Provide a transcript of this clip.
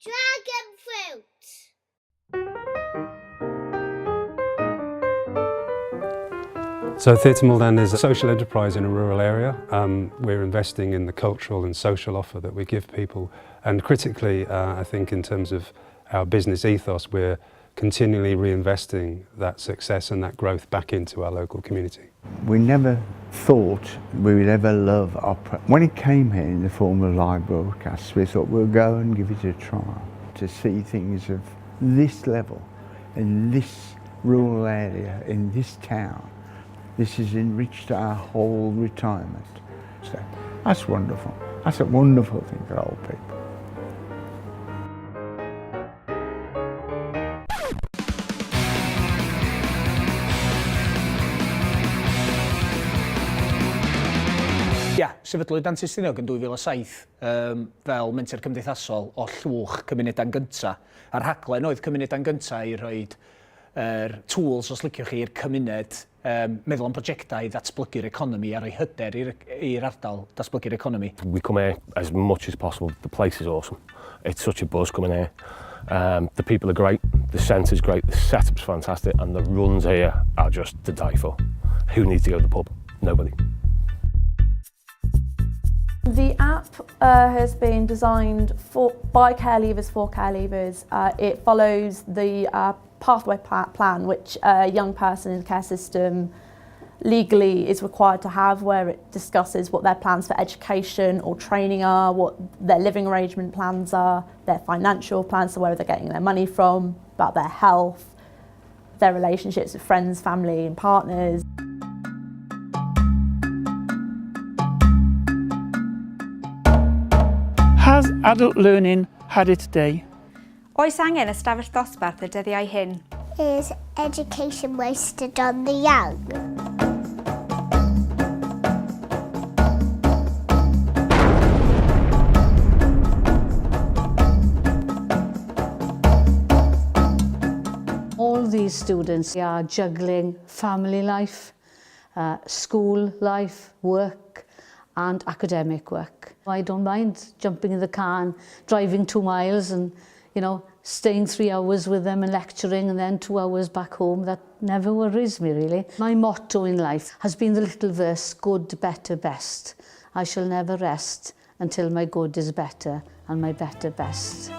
Dragon fruit! So Theatre Muldan is a social enterprise in a rural area. We're investing in the cultural and social offer that we give people, and critically I think in terms of our business ethos, we're continually reinvesting that success and that growth back into our local community. We never thought we would ever love opera. When it came here in the form of live broadcasts, we thought we'll go and give it a try. To see things of this level, in this rural area, in this town, this has enriched our whole retirement. So that's wonderful. That's a wonderful thing for old people. Ia, sefydlwyd Dan Testiniog yn 2007 fel menter cymdeithasol o llwch cymunedau'n gynta. A'r rhaglen oedd cymunedau'n gynta i roed tools, os liciwch chi, i'r cymuned meddwl am prosiectau i ddatblygu'r economi a rhoi hyder i'r ardal datblygu'r economi. We come here as much as possible. The place is awesome. It's such a buzz coming here. The people are great, the centre is great, the setup's fantastic, and the runs here are just to die for. Who needs to go to the pub? Nobody. The app has been designed by care leavers for care leavers. It follows the pathway plan which a young person in the care system legally is required to have, where it discusses what their plans for education or training are, what their living arrangement plans are, their financial plans, so where they're getting their money from, about their health, their relationships with friends, family and partners. Has adult learning had its day? Oes angen ystafell dosbarth y dyddiau hyn? Is education wasted on the young? All these students are juggling family life, school life, work and academic work. I don't mind jumping in the car and driving 2 miles and, you know, staying 3 hours with them and lecturing and then 2 hours back home. That never worries me, really. My motto in life has been the little verse, good, better, best. I shall never rest until my good is better and my better best.